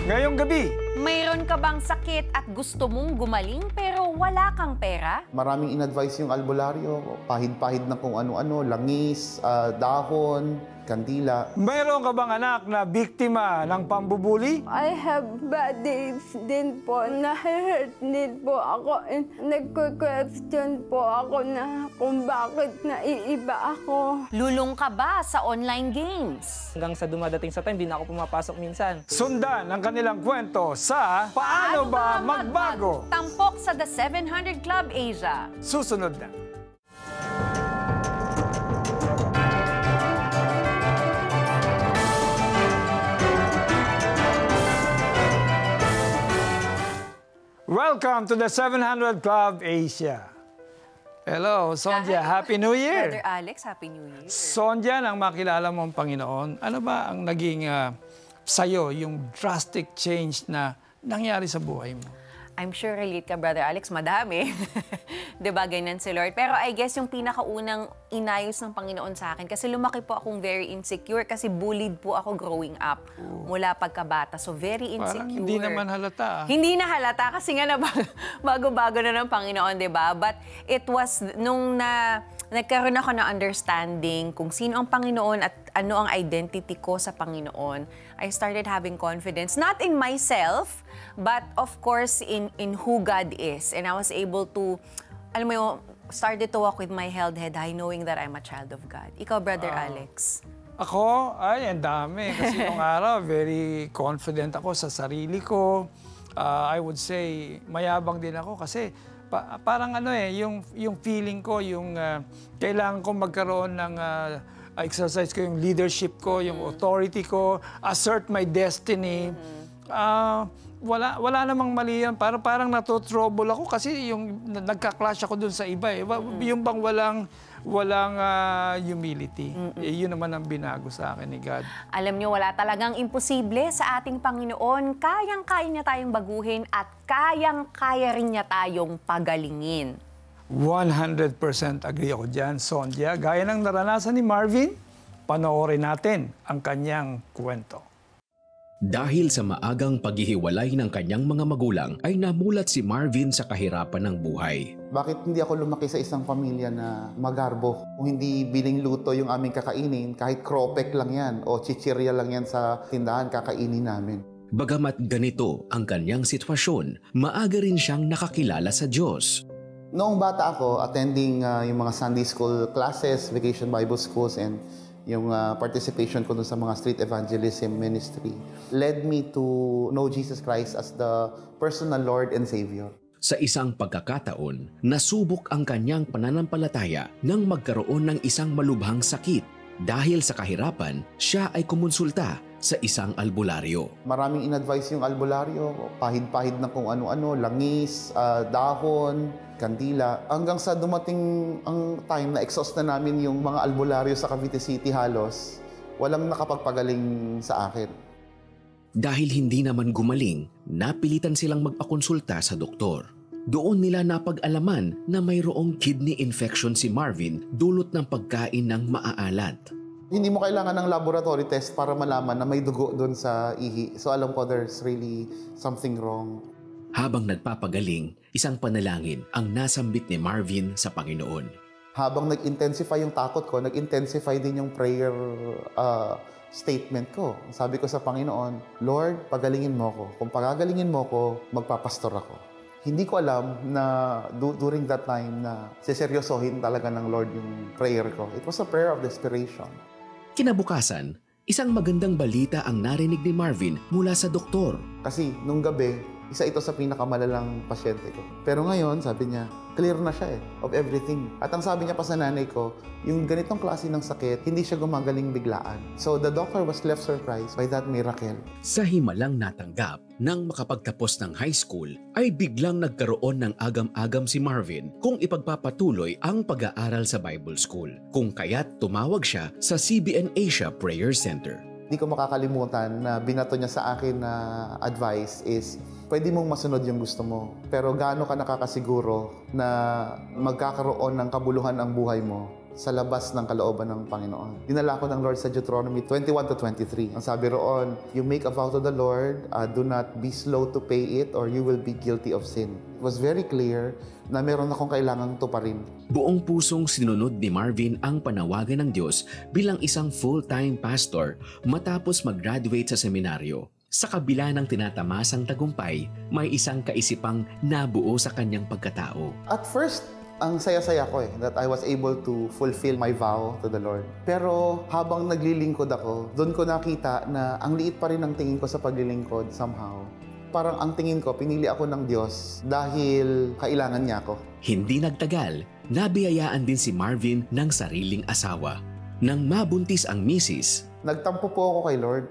Ngayong gabi, Mayroon ka bang sakit at gusto mong gumaling pero wala kang pera? Maraming in-advise yung albularyo, pahid-pahid na kung ano-ano, langis, dahon, kandila. mayroon ka bang anak na biktima ng pambubuli? I have bad days din po. Na-hurt din po ako. And nagko-question po ako na kung bakit naiiba ako. Lulong ka ba sa online games? Hanggang sa dumadating sa time, di na ako pumapasok minsan. Sundan ang kanilang kwento sa Paano Ba Magbago? Tampok sa The 700 Club Asia. Susunod na. Welcome to the 700 Club Asia. Hello, Sonja. Happy New Brother Year. Alex, Happy New Year. Sonja, nang makilala mo ang Panginoon, ano ba ang naging sa'yo, yung drastic change na nangyari sa buhay mo? I'm sure relate ka, Brother Alex, madami. Diba, ganyan si Lord. Pero I guess yung pinakaunang inayos ng Panginoon sa akin, kasi lumaki po akong very insecure kasi bullied po ako growing up mula pagkabata. So very insecure. Parang hindi naman halata. Hindi na halata kasi nga na bago-bago na ng Panginoon, diba? But it was nung nagkaroon ako ng understanding kung sino ang Panginoon at ano ang identity ko sa Panginoon, I started having confidence, not in myself, but of course in who God is. And I was able to, alam mo yung, started to walk with my held head high, knowing that I'm a child of God. Ikaw, Brother Alex? Ako, ay, ang dami. Kasi nung araw, very confident ako sa sarili ko. I would say, mayabang din ako kasi parang ano yung feeling ko, yung kailangan ko magkaroon ng exercise ko, yung leadership ko, yung authority ko, assert my destiny. Wala namang mali yan. Parang natotrouble ako kasi yung nagka-clash ako dun sa iba eh. Yung bang walang humility. Yun naman ang binago sa akin ni God. Alam niyo, wala talagang imposible sa ating Panginoon. Kayang-kaya niya tayong baguhin at kayang-kaya rin niya tayong pagalingin. 100% agree ako dyan, Sonja. Gaya ng naranasan ni Marvin, panoorin natin ang kanyang kwento. Dahil sa maagang paghihiwalay ng kanyang mga magulang ay namulat si Marvin sa kahirapan ng buhay. Bakit hindi ako lumaki sa isang pamilya na magarbo? Kung hindi biling luto yung aming kakainin, kahit kropek lang yan o chichirya lang yan sa tindahan, kakainin namin. Bagamat ganito ang kanyang sitwasyon, maaga rin siyang nakakilala sa Diyos. Noong bata ako, attending yung mga Sunday school classes, vacation Bible schools, and yung participation ko dun sa mga street evangelism ministry led me to know Jesus Christ as the personal Lord and Savior. Sa isang pagkakataon, nasubok ang kanyang pananampalataya nang magkaroon ng isang malubhang sakit. Dahil sa kahirapan, siya ay kumonsulta sa isang albularyo. Maraming in-advise yung albularyo, pahid-pahid na kung ano-ano, langis, dahon, kandila. Hanggang sa dumating ang time na exhaust na namin yung mga albularyo sa Cavite City halos, walang nakapagpagaling sa akin. Dahil hindi naman gumaling, napilitan silang magpakonsulta sa doktor. Doon nila napag-alaman na mayroong kidney infection si Marvin dulot ng pagkain ng maaalat. Hindi mo kailangan ng laboratory test para malaman na may dugo doon sa ihi. So alam ko there's really something wrong. Habang nagpapagaling, isang panalangin ang nasambit ni Marvin sa Panginoon. Habang nag-intensify yung takot ko, nag-intensify din yung prayer statement ko. Sabi ko sa Panginoon, Lord, pagalingin mo ko. Kung pagagalingin mo ko, magpapastor ako. Hindi ko alam na during that time na seseryosohin talaga ng Lord yung prayer ko. It was a prayer of desperation. Kinabukasan, isang magandang balita ang narinig ni Marvin mula sa doktor. Kasi nung gabi, isa ito sa pinakamalalang pasyente ko. Pero ngayon, sabi niya, clear na siya of everything. At ang sabi niya pa sa nanay ko, yung ganitong klase ng sakit, hindi siya gumagaling biglaan. So the doctor was left surprised by that miracle. Sa himalang natanggap, nang makapagtapos ng high school, ay biglang nagkaroon ng agam-agam si Marvin kung ipagpapatuloy ang pag-aaral sa Bible School. Kung kaya't tumawag siya sa CBN Asia Prayer Center. Hindi ko makakalimutan na binato niya sa akin na advice is, pwede mong masunod yung gusto mo, pero gaano ka nakakasiguro na magkakaroon ng kabuluhan ang buhay mo sa labas ng kalooban ng Panginoon. Dinala ko ng Lord sa Deuteronomy 21-23. Ang sabi roon, you make a vow to the Lord, do not be slow to pay it or you will be guilty of sin. It was very clear na meron akong kailangang tuparin. Buong pusong sinunod ni Marvin ang panawagan ng Diyos bilang isang full-time pastor matapos mag-graduate sa seminaryo. Sa kabila ng tinatamasang tagumpay, may isang kaisipang nabuo sa kanyang pagkatao. At first, ang saya-saya ko that I was able to fulfill my vow to the Lord. Pero habang naglilingkod ako, doon ko nakita na ang liit pa rin ang tingin ko sa paglilingkod somehow. Parang ang tingin ko, pinili ako ng Diyos dahil kailangan niya ako. Hindi nagtagal, nabiyayaan din si Marvin ng sariling asawa. Nang mabuntis ang misis, Nagtampo po ako kay Lord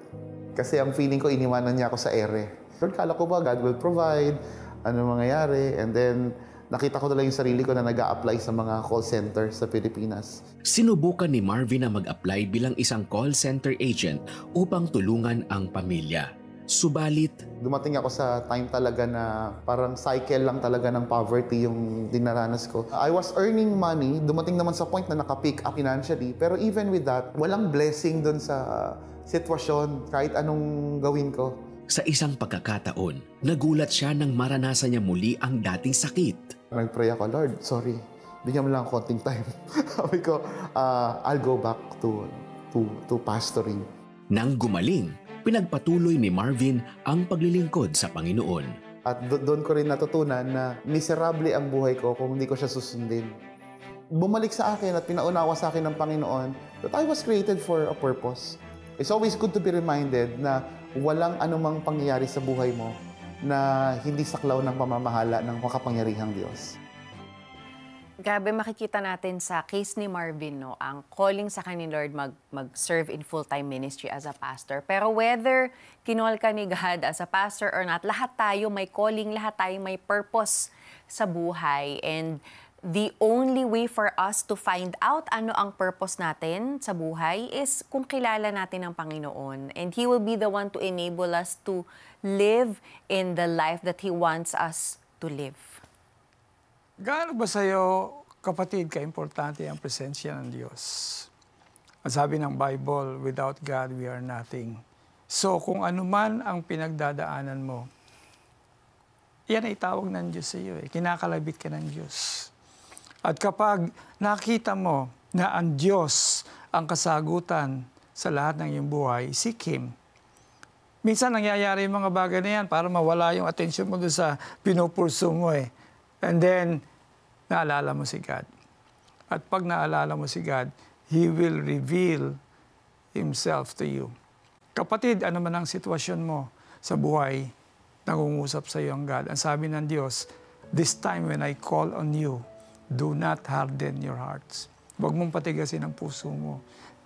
kasi ang feeling ko iniwanan niya ako sa ere. Lord, kala ko ba God will provide, ano mangyayari, and then nakita ko na lang yung sarili ko na nag-a-apply sa mga call center sa Pilipinas. sinubukan ni Marvin na mag-apply bilang isang call center agent upang tulungan ang pamilya. Subalit, Dumating ako sa time talaga na parang cycle lang talaga ng poverty yung dinaranas ko. I was earning money, dumating naman sa point na naka-pick up financially, pero even with that, walang blessing dun sa sitwasyon kahit anong gawin ko. sa isang pagkakataon, nagulat siya nang maranasan niya muli ang dating sakit. Nag-pray ako, Lord, sorry, bigyan mo lang konting time. Sabi ko, I'll go back to pastoring. Nang gumaling, pinagpatuloy ni Marvin ang paglilingkod sa Panginoon. At doon ko rin natutunan na miserable ang buhay ko kung hindi ko siya susundin. Bumalik sa akin at pinaunawa sa akin ng Panginoon that I was created for a purpose. It's always good to be reminded na walang anumang pangyayari sa buhay mo na hindi saklaw ng pamamahala ng makapangyarihang Diyos. Grabe makikita natin sa case ni Marvin, no, ang calling sa kanya ni Lord mag-serve in full-time ministry as a pastor. Pero whether kinol ka ni God as a pastor or not, lahat tayo may calling, lahat tayo may purpose sa buhay. And the only way for us to find out ano ang purpose natin sa buhay is kung kilala natin ang Panginoon. And He will be the one to enable us to live in the life that He wants us to live. Gaano ba sa'yo, kapatid, ka-importante ang presensya ng Diyos? Ang sabi ng Bible, without God, we are nothing. So, kung ano man ang pinagdadaanan mo, yan ay tawag ng Diyos sa iyo. Kinakalabit ka ng Diyos. At kapag nakita mo na ang Diyos ang kasagutan sa lahat ng iyong buhay, seek Him. Minsan nangyayari yung mga bagay na yan para mawala yung atensyon mo doon sa pinupurso mo And then, naalala mo si God. At pag naalala mo si God, He will reveal Himself to you. Kapatid, ano man ang sitwasyon mo sa buhay, nangungusap sa iyo ang God. Ang sabi ng Diyos, this time when I call on you, do not harden your hearts. Huwag mong patigasin ang puso mo.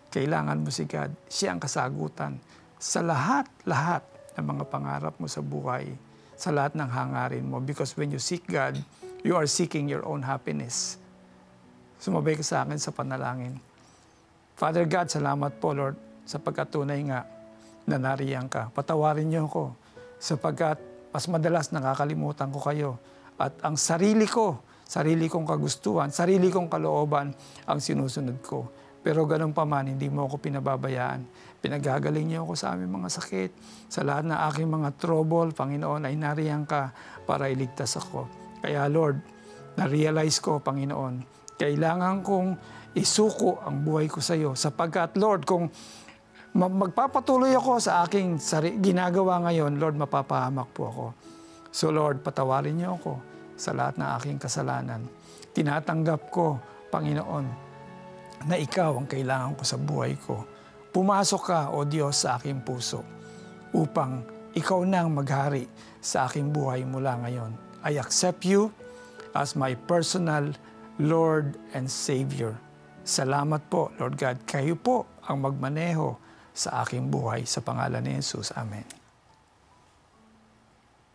Kailangan mo si God. Siya ang kasagutan sa lahat ng mga pangarap mo sa buhay, sa lahat ng hangarin mo. Because when you seek God, you are seeking your own happiness. Sumabay ka sa akin sa panalangin. Father God, salamat po, Lord, sa pagkatunay nga na nariyan ka. Patawarin niyo ako sapagkat mas madalas nakakalimutan ko kayo. At ang sarili kong kagustuhan, sarili kong kalooban ang sinusunod ko. Pero ganun pa man, hindi mo ako pinababayaan. Pinagagaling niyo ako sa aming mga sakit. Sa lahat ng aking mga trouble, Panginoon, ay nariyan ka para iligtas ako. Kaya Lord, na-realize ko, Panginoon, kailangan kong isuko ang buhay ko sa iyo. Sapagkat Lord, kung magpapatuloy ako sa aking ginagawa ngayon, Lord, mapapahamak po ako. So Lord, patawarin niyo ako sa lahat ng aking kasalanan. Tinatanggap ko, Panginoon, na ikaw ang kailangan ko sa buhay ko. Pumasok ka, O Diyos, sa aking puso upang ikaw nang maghari sa aking buhay mula ngayon. I accept you as my personal Lord and Savior. Salamat po, Lord God. Kayo po ang magmaneho sa aking buhay. Sa pangalan ni Jesus. Amen.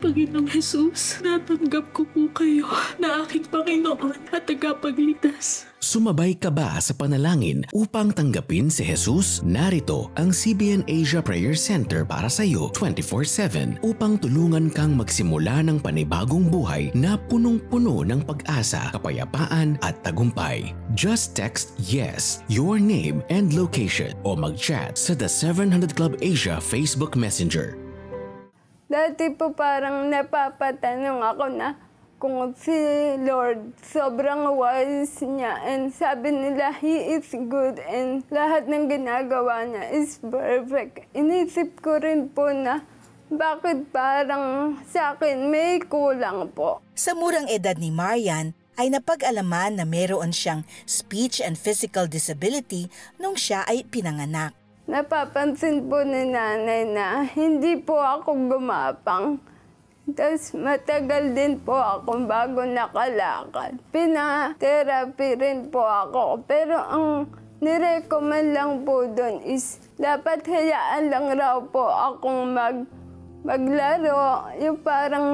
Panginoong Jesus, natanggap ko po kayo na aking Panginoon at tagapagligtas. Sumabay ka ba sa panalangin upang tanggapin si Jesus? Narito ang CBN Asia Prayer Center para sa iyo 24/7 upang tulungan kang magsimula ng panibagong buhay na punong-puno ng pag-asa, kapayapaan at tagumpay. Just text YES, your name and location o mag-chat sa The 700 Club Asia Facebook Messenger. Dati po parang napapatanong ako na kung si Lord sobrang wise niya and sabi nila He is good and lahat ng ginagawa niya is perfect. Inisip ko rin po na bakit parang sa akin may kulang po. Sa murang edad ni Marian, ay napag-alaman na meron siyang speech and physical disability nung siya ay pinanganak. Napapansin po ni nanay na hindi po ako gumapang. Tapos matagal din po ako bago nakalakad. Pina-therapy rin po ako. Pero ang nirecommend lang po doon is dapat hayaan lang raw po akong maglaro. Yung parang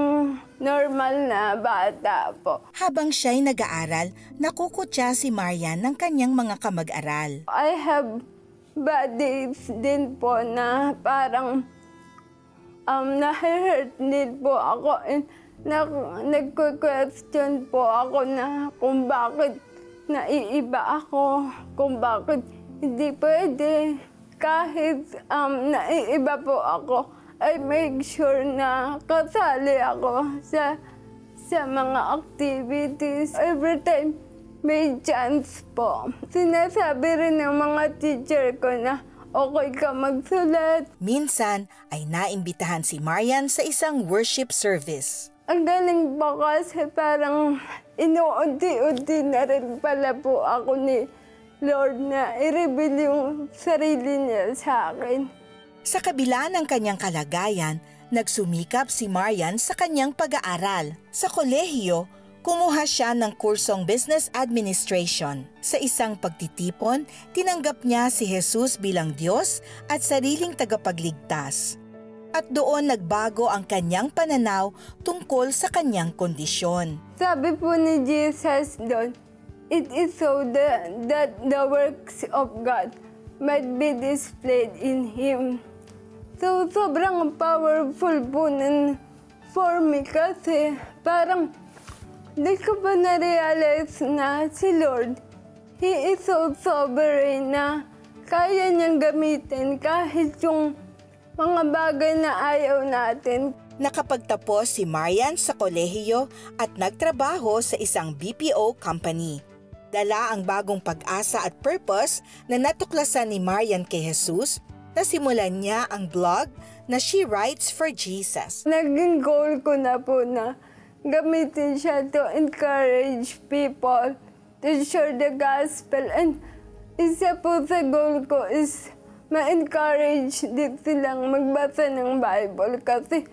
normal na bata po. Habang siya'y nag-aaral, nakukutya si Marian ng kanyang mga kamag-aral. I have bad days din po na parang na-hurt din po ako and nagko-question po ako na kung bakit naiiba ako, kung bakit hindi pwede. Kahit naiiba po ako, I make sure na kasali ako sa mga activities. Every time may chance po. Sinasabi rin ng mga teacher ko na okay ka magsulat. Minsan ay naimbitahan si Marian sa isang worship service. Ang galing po kasi parang inuunti-unti na rin pala po ako ni Lord na i-reveal yung sarili niya sa akin. Sa kabila ng kanyang kalagayan, nagsumikap si Marian sa kanyang pag-aaral. Sa kolehiyo, kumuha siya ng kursong Business Administration. Sa isang pagtitipon, tinanggap niya si Jesus bilang Diyos at sariling tagapagligtas. At doon nagbago ang kanyang pananaw tungkol sa kanyang kondisyon. Sabi po ni Jesus doon, it is so that the works of God might be displayed in Him. So sobrang powerful po nun for me kasi parang di ko pa na-realize na si Lord, He is so sovereign na kaya niyang gamitin kahit yung mga bagay na ayaw natin. Nakapagtapos si Marian sa kolehiyo at nagtrabaho sa isang BPO company. Dala ang bagong pag-asa at purpose na natuklasan ni Marian kay Jesus, nasimulan niya ang blog na She Writes for Jesus. Naging goal ko na po na gamitin siya to encourage people to share the gospel. And isa po sa goal ko is ma-encourage din silang magbasa ng Bible kasi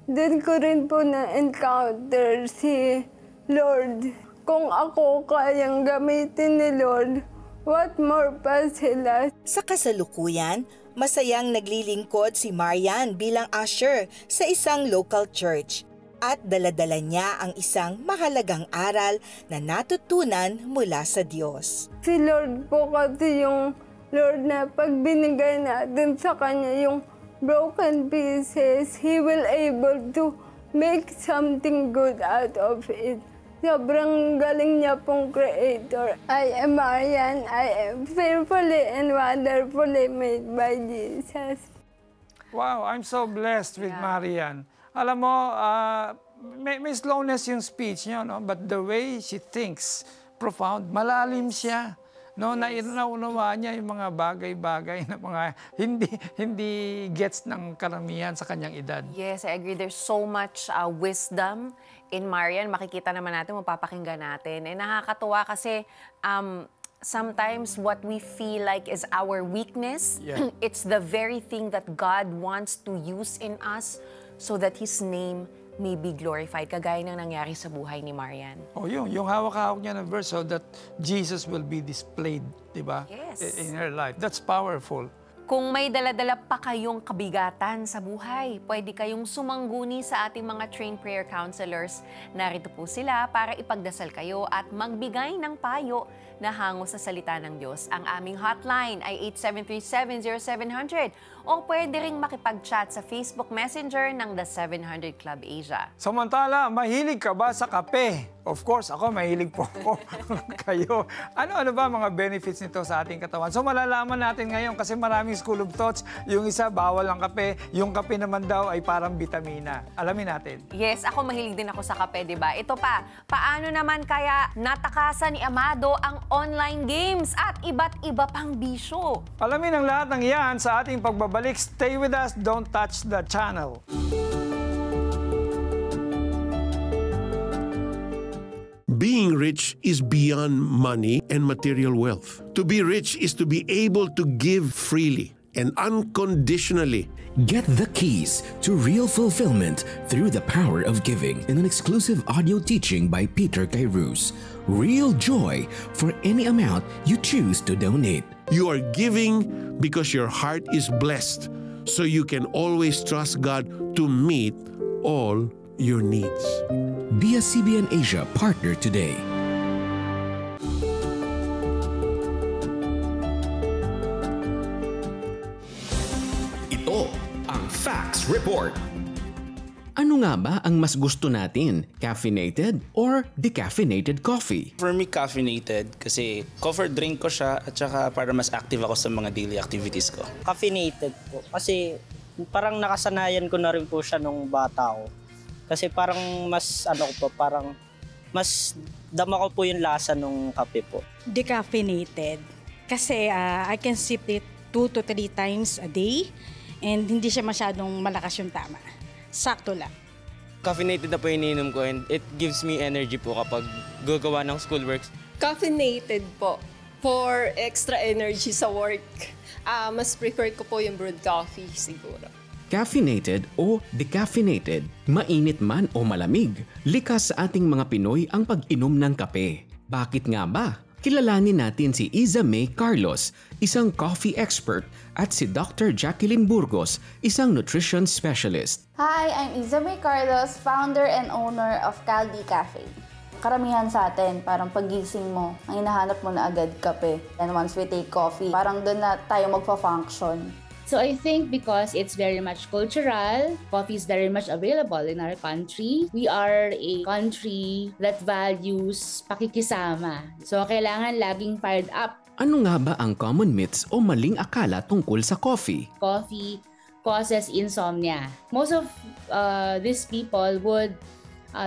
din ko rin po na-encounter si Lord. Kung ako kayang gamitin ni Lord, what more pa sila? Sa kasalukuyan, masayang naglilingkod si Marian bilang usher sa isang local church. At dala-dala niya ang isang mahalagang aral na natutunan mula sa Diyos. Si Lord po kasi yung Lord na pag binigay natin sa Kanya yung broken pieces, He will able to make something good out of it. Sobrang galing niya pong creator. I am Marian. I am fearfully and wonderfully made by Jesus. Wow, I'm so blessed with Marian. Alam mo, may slowness yung speech niya, no? But the way she thinks, profound, malalim siya. No, naunawaan niya yung mga bagay-bagay na mga hindi gets ng karamihan sa kanyang edad. Yes, I agree. There's so much wisdom in Marian. Makikita naman natin, mapapakinggan natin. Eh, nakakatuwa kasi sometimes what we feel like is our weakness, it's the very thing that God wants to use in us so that His name may be glorified, kagaya ng nangyari sa buhay ni Marian. Oh, yung hawak-hawak niya ng verse so that Jesus will be displayed, di ba? Yes. In her life. That's powerful. Kung may dala-dala pa kayong kabigatan sa buhay, pwede kayong sumangguni sa ating mga trained prayer counselors. Narito po sila para ipagdasal kayo at magbigay ng payo na hango sa salita ng Diyos. Ang aming hotline ay 8737-0700 o pwede ring makipag-chat sa Facebook Messenger ng The 700 Club Asia. Samantala, mahilig ka ba sa kape? Of course, ako mahilig po ako. Kayo, ano ba mga benefits nito sa ating katawan? So malalaman natin ngayon kasi maraming school of thoughts. Yung isa, bawal ang kape. Yung kape naman daw ay parang bitamina. Alamin natin. Yes, ako mahilig din ako sa kape, di ba? Ito pa, paano naman kaya natakasan ni Amado ang online games at iba't iba pang bisyo? Alamin ang lahat ng iyan sa ating pagbabalik. Stay with us, don't touch the channel. Being rich is beyond money and material wealth. To be rich is to be able to give freely and unconditionally. Get the keys to real fulfillment through the power of giving in an exclusive audio teaching by Peter Kairos. Real joy for any amount you choose to donate. You are giving because your heart is blessed, so you can always trust God to meet all your needs. Be a CBN Asia partner today. Ito ang Facts Report. Ano nga ba ang mas gusto natin? Caffeinated or decaffeinated coffee? For me, caffeinated kasi comfort drink ko siya at saka para mas active ako sa mga daily activities ko. Caffeinated po kasi parang nakasanayan ko na rin po siya nung bata ko. Kasi parang mas parang mas dama ko po yung lasa nung kape po. Decaffeinated kasi I can sip it 2 to 3 times a day and hindi siya masyadong malakas yung tama. Sakto lang. Caffeinated na po yung iniinom ko and it gives me energy po kapag gagawa ng schoolwork. Caffeinated po for extra energy sa work. Mas prefer ko po yung brewed coffee siguro. Caffeinated o decaffeinated, mainit man o malamig, likas sa ating mga Pinoy ang pag-inom ng kape. Bakit nga ba? Kilalanin natin si Iza May Carlos, isang coffee expert, at si Dr. Jacqueline Burgos, isang nutrition specialist. Hi, I'm Iza May Carlos, founder and owner of Caldi Cafe. Karamihan sa atin, parang pagising mo, ang hinahanap mo na agad kape. And once we take coffee, parang doon na tayo magpa-function. So I think because it's very much cultural, coffee is very much available in our country. We are a country that values pakikisama. So kailangan laging fired up. Ano nga ba ang common myths o maling akala tungkol sa coffee? Coffee causes insomnia. Most of these people would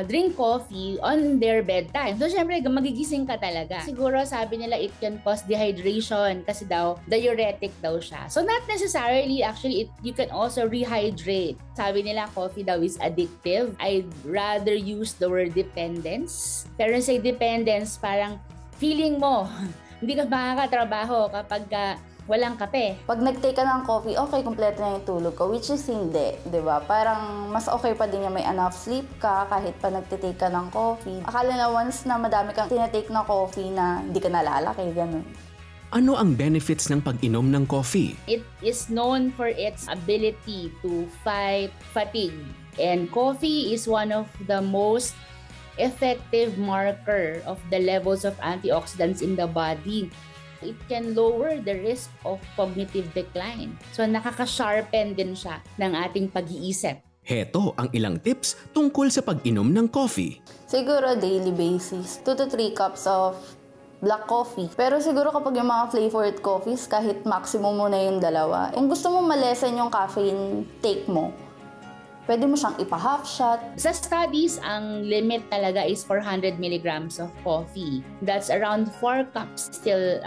drink coffee on their bedtime. So, syempre, magigising ka talaga. Siguro, sabi nila, it can cause dehydration kasi daw, diuretic daw siya. So, not necessarily, actually, you can also rehydrate. Sabi nila, coffee daw is addictive. I'd rather use the word dependence. Pero say dependence, parang feeling mo, hindi ka makakatrabaho kapag walang kape. Pag nag-take ka ng coffee, okay, kompleto na yung tulog ko, which is hindi, di ba? Parang mas okay pa din yung may enough sleep ka kahit pa nag-take ka ng coffee. Akala na once na madami kang tinatake na coffee na hindi ka nalalaki, ganun. Ano ang benefits ng pag-inom ng coffee? It is known for its ability to fight fatigue. And coffee is one of the most effective marker of the levels of antioxidants in the body. It can lower the risk of cognitive decline. So nakaka-sharpen din siya ng ating pag-iisip. Heto ang ilang tips tungkol sa pag-inom ng coffee. Siguro daily basis, 2 to 3 cups of black coffee. Pero siguro kapag yung mga flavored coffees, kahit maximum mo na yung 2. Kung gusto mo malesen yung caffeine take mo, pwede mo siyang ipa-half shot. Sa studies, ang limit talaga is 400 milligrams of coffee. That's around 4 cups. Still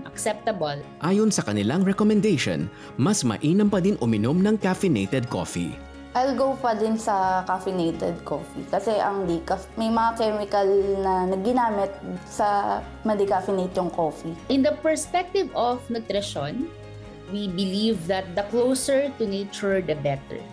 acceptable. Ayon sa kanilang recommendation, mas mainam pa din uminom ng caffeinated coffee. I'll go pa din sa caffeinated coffee. Kasi ang decaf, may mga chemical na ginamit sa ma-decaffeinate yung coffee. In the perspective of nutrition, we believe that the closer to nature, the better.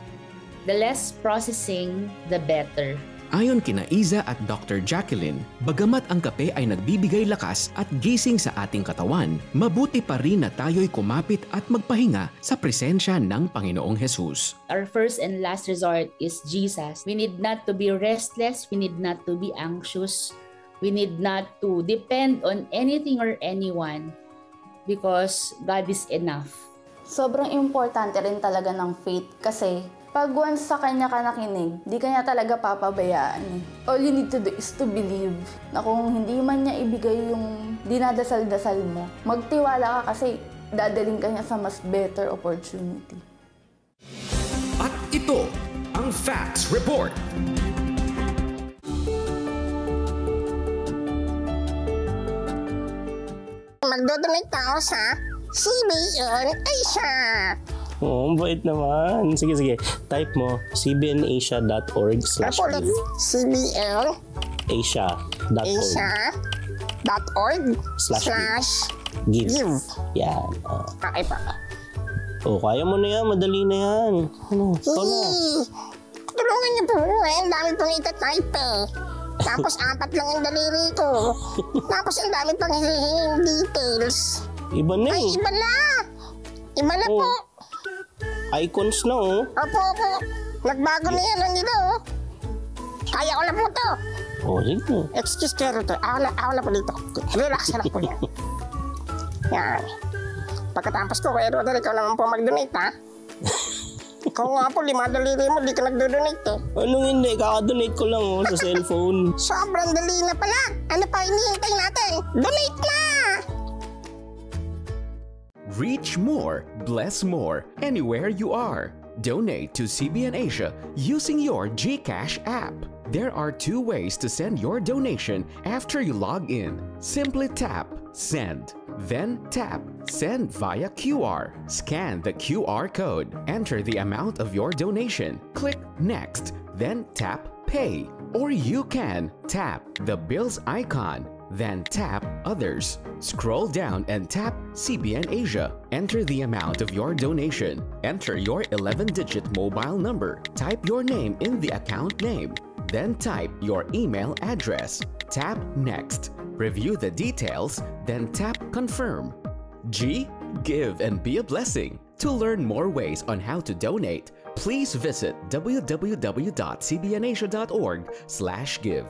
The less processing, the better. Ayon kina Iza at Dr. Jacqueline, bagamat ang kape ay nagbibigay lakas at gising sa ating katawan, mabuti pa rin na tayo'y kumapit at magpahinga sa presensya ng Panginoong Hesus. Our first and last resort is Jesus. We need not to be restless. We need not to be anxious. We need not to depend on anything or anyone because God is enough. Sobrang importante rin talaga ng faith kasi pag once sa Kanya ka nakinig, di Kanya talaga papabayaan. All you need to do is to believe na kung hindi man niya ibigay yung dinadasal-dasal mo, magtiwala ka kasi dadaling ka niya sa mas better opportunity. At ito ang Facts Report. Magdodonate ako sa CBN Asia. Oo, bait naman. Sige. Type mo cbnasia.org/give. cbnasia.org/give. Yan. Okay pa. Oh, kaya mo na yan. Madali na yan. Ano? Tulungan niyo po. Ang dami pang itatype eh. Tapos 4 lang ang daliri ko. Tapos ang dami pang hihinging details. Iba na eh. Ay, iba na. Iba na po. Icons na oh. Opo. Nagbago na yan ang ito oh. Kaya ko na po to. Oh, sige. Excuse me to. Ako na po dito. Relax na po yan. Yan. Pagkatapos ko, kaya Rodel, ikaw naman po mag-donate ha. Ikaw nga po, 5 daliri mo, di ka nagdo-donate eh. Anong hindi? Kaka-donate ko lang oh, sa cellphone. Sobrang dali na pala. Ano pa hinihintay natin? Donate na! Reach more, bless more, anywhere you are. Donate to CBN Asia using your GCash app. There are 2 ways to send your donation after you log in. Simply tap Send, then tap Send via QR. Scan the QR code. Enter the amount of your donation. Click Next, then tap Pay. Or you can tap the bills icon, then tap Others. Scroll down and tap CBN Asia. Enter the amount of your donation. Enter your 11-digit mobile number. Type your name in the account name. Then type your email address. Tap Next. Review the details, then tap Confirm. Give and be a blessing. To learn more ways on how to donate, please visit www.cbnasia.org/give.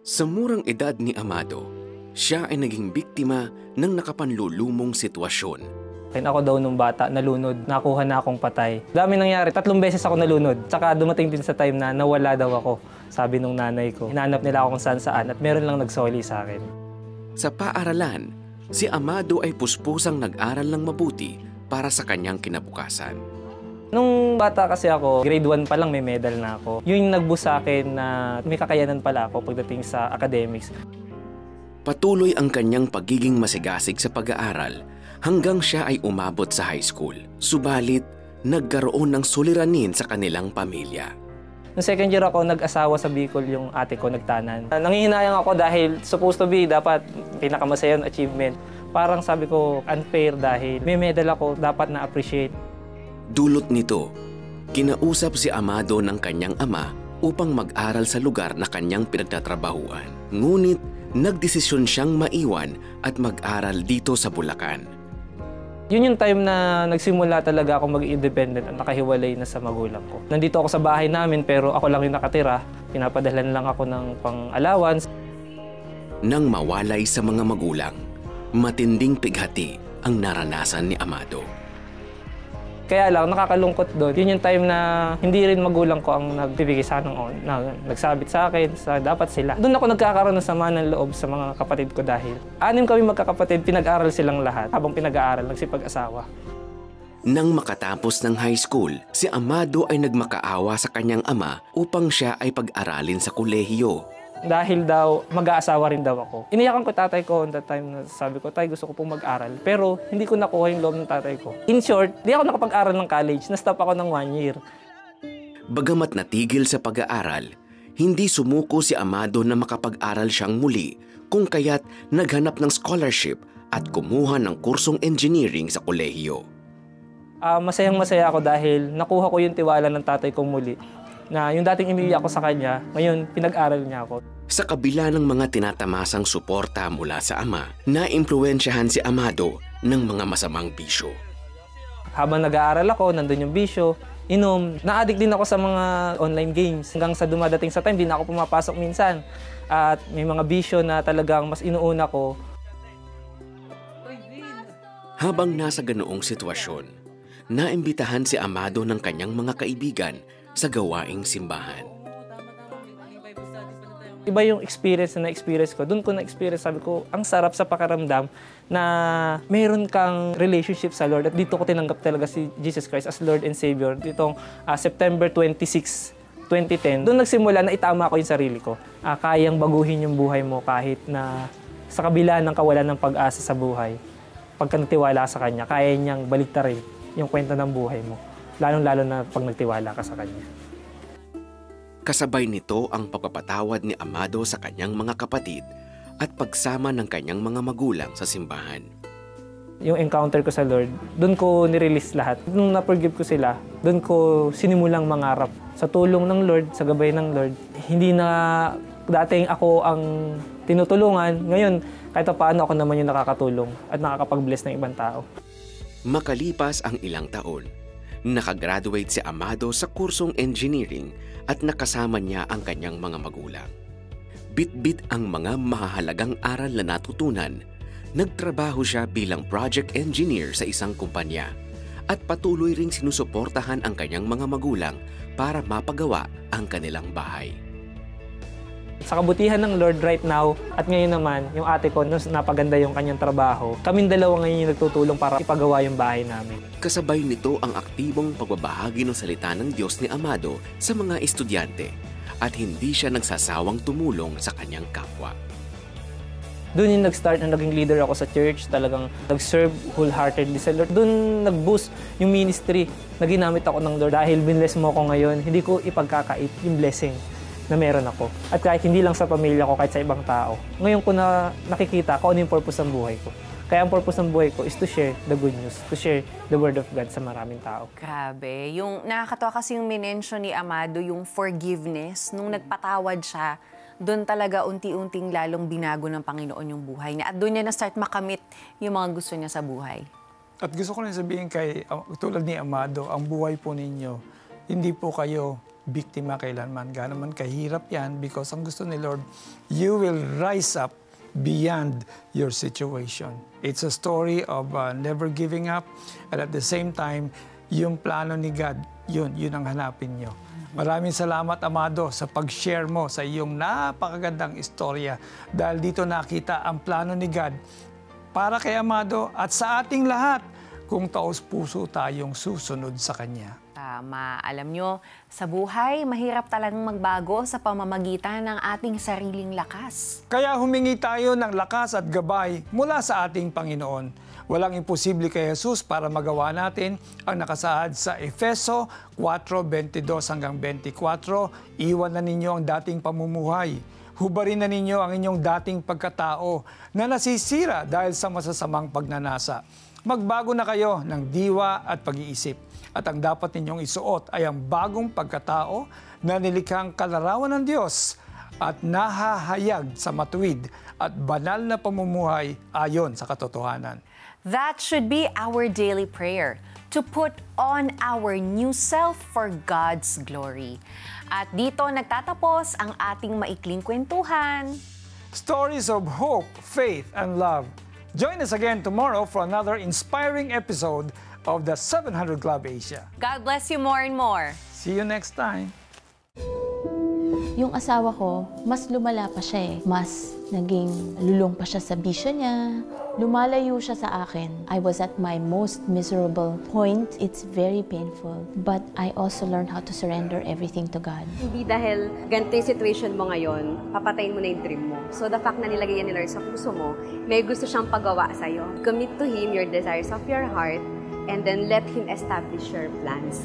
Sa murang edad ni Amado, siya ay naging biktima ng nakapanlulumong sitwasyon. Ako daw nung bata, nalunod, nakuha na akong patay. Dami nangyari, 3 beses ako nalunod. Tsaka dumating din sa time na nawala daw ako, sabi nung nanay ko. Hinahanap nila ako kung saan-saan at meron lang nagsoli sa akin. Sa paaralan, si Amado ay puspusang nag-aral ng mabuti para sa kanyang kinabukasan. Nung bata kasi ako, grade 1 pa lang may medal na ako. Yun yung nag-boost sa akin na may kakayanan pala ako pagdating sa academics. Patuloy ang kanyang pagiging masigasig sa pag-aaral hanggang siya ay umabot sa high school. Subalit, nagkaroon ng suliranin sa kanilang pamilya. Noong second year ako, nag-asawa sa Bicol yung ate ko, nagtanan. Nangihinayang ako dahil supposed to be dapat pinakamasayang achievement. Parang sabi ko unfair dahil may medal ako, dapat na-appreciate. Dulot nito, kinausap si Amado ng kanyang ama upang mag-aral sa lugar na kanyang pinagtatrabahuan. Ngunit, nagdesisyon siyang maiwan at mag-aral dito sa Bulacan. Yun yung time na nagsimula talaga ako mag-independent at nakahiwalay na sa magulang ko. Nandito ako sa bahay namin pero ako lang yung nakatira. Pinapadalan lang ako ng pang-allowance. Nang mawalay sa mga magulang, matinding pighati ang naranasan ni Amado. Kaya lang, nakakalungkot doon. Yun yung time na hindi rin magulang ko ang nagbibigay sa akin, nagsabit sa akin, dapat sila. Doon ako nagkakaroon ng sama ng loob sa mga kapatid ko dahil 6 kami magkakapatid, pinag-aral silang lahat. Habang pinag-aaral, nagsipag-asawa. Nang makatapos ng high school, si Amado ay nagmakaawa sa kanyang ama upang siya ay pag-aralin sa kolehiyo. Dahil daw, mag-aasawa rin daw ako. Iniyakan ko tatay ko on that time na sabi ko, tay, gusto ko pong mag-aral. Pero hindi ko nakuha yung loob ng tatay ko. In short, di ako nakapag-aral ng college. Na-stop ako ng 1 year. Bagamat natigil sa pag-aaral, hindi sumuko si Amado na makapag-aral siyang muli, kung kaya't naghanap ng scholarship at kumuha ng kursong engineering sa kolehiyo. Masayang-masaya ako dahil nakuha ko yung tiwala ng tatay kong muli na yung dating iniiyak ko sa kanya, ngayon pinag-aral niya ako. Sa kabila ng mga tinatamasang suporta mula sa ama, naimpluwensyahan si Amado ng mga masamang bisyo. Habang nag-aaral ako, nandun yung bisyo, inom. Na-addict din ako sa mga online games. Hanggang sa dumadating sa time, di na ako pumapasok minsan. At may mga bisyo na talagang mas inuuna ko. Habang nasa ganoong sitwasyon, naimbitahan si Amado ng kanyang mga kaibigan sa gawaing simbahan. Iba yung experience na na-experience ko. Doon ko na-experience, sabi ko, ang sarap sa pakiramdam na mayroon kang relationship sa Lord. At dito ko tinanggap talaga si Jesus Christ as Lord and Savior. Ditong September 26, 2010, doon nagsimula na itama ko yung sarili ko. Kayang baguhin yung buhay mo kahit na sa kabila ng kawalan ng pag-asa sa buhay. Pagka nagtiwala sa Kanya, kaya niyang baliktarin yung kwento ng buhay mo. Lalong-lalo na pag nagtiwala ka sa Kanya. Kasabay nito ang pagpapatawad ni Amado sa kanyang mga kapatid at pagsama ng kanyang mga magulang sa simbahan. Yung encounter ko sa Lord, doon ko nirelease lahat. Nung na-forgive ko sila, doon ko sinimulang mangarap. Sa tulong ng Lord, sa gabay ng Lord, hindi na dating ako ang tinutulungan. Ngayon, kahit paano ako naman yung nakakatulong at nakakapag-bless ng ibang tao. Makalipas ang ilang taon, nakagraduate si Amado sa kursong engineering at nakasama niya ang kanyang mga magulang. Bit-bit ang mga mahahalagang aral na natutunan. Nagtrabaho siya bilang project engineer sa isang kumpanya at patuloy ring sinusuportahan ang kanyang mga magulang para mapagawa ang kanilang bahay. Sa kabutihan ng Lord right now, at ngayon naman, yung ate ko, nung napaganda yung kanyang trabaho, kaming dalawa ngayon yung nagtutulong para ipagawa yung bahay namin. Kasabay nito ang aktibong pagbabahagi ng salita ng Diyos ni Amado sa mga estudyante at hindi siya nagsasawang tumulong sa kanyang kapwa. Doon yung nag-start na naging leader ako sa church, talagang nag-serve wholeheartedly sa Lord. Doon nag-boost yung ministry na ginamit ako ng Lord dahil binless mo ako ngayon, hindi ko ipagkakait yung blessing na meron ako. At kahit hindi lang sa pamilya ko, kahit sa ibang tao. Ngayon ko na nakikita kung ano yung purpose ng buhay ko. Kaya ang purpose ng buhay ko is to share the good news, to share the word of God sa maraming tao. Grabe. Yung nakakatawa kasi yung minention ni Amado, yung forgiveness, nung nagpatawad siya, doon talaga unti-unting lalong binago ng Panginoon yung buhay niya. At doon niya na-start makamit yung mga gusto niya sa buhay. At gusto ko rin sabihin kay, tulad ni Amado, ang buhay po ninyo, hindi po kayo biktima kailanman. Gaano man kahirap yan because ang gusto ni Lord, you will rise up beyond your situation. It's a story of never giving up and at the same time, yung plano ni God, yun ang hanapin nyo. Maraming salamat, Amado, sa pag-share mo sa iyong napakagandang istorya dahil dito nakita ang plano ni God para kay Amado at sa ating lahat kung taos-puso tayong susunod sa Kanya. Tama. Alam nyo, sa buhay, mahirap talagang magbago sa pamamagitan ng ating sariling lakas. Kaya humingi tayo ng lakas at gabay mula sa ating Panginoon. Walang imposible kay Jesus para magawa natin ang nakasaad sa Efeso 4:22-24. Iwan na ninyo ang dating pamumuhay. Hubarin na ninyo ang inyong dating pagkatao na nasisira dahil sa masasamang pagnanasa. Magbago na kayo ng diwa at pag-iisip. At ang dapat ninyong isuot ay ang bagong pagkatao na nilikhang kalarawan ng Diyos at nahahayag sa matuwid at banal na pamumuhay ayon sa katotohanan. That should be our daily prayer, to put on our new self for God's glory. At dito nagtatapos ang ating maikling kwentuhan. Stories of hope, faith, and love. Join us again tomorrow for another inspiring episode of the 700 Club Asia. God bless you more and more. See you next time. Yung asawa ko, mas lumala pa siya eh. Mas naging lulong pa siya sa bisyo niya. Lumalayo siya sa akin. I was at my most miserable point. It's very painful. But I also learned how to surrender everything to God. Hindi dahil ganito yung situation mo ngayon, papatayin mo na yung dream mo. So the fact na nilagay yan ni Lord sa puso mo, may gusto siyang pagawa sa'yo. Commit to Him your desires of your heart and then let Him establish your plans.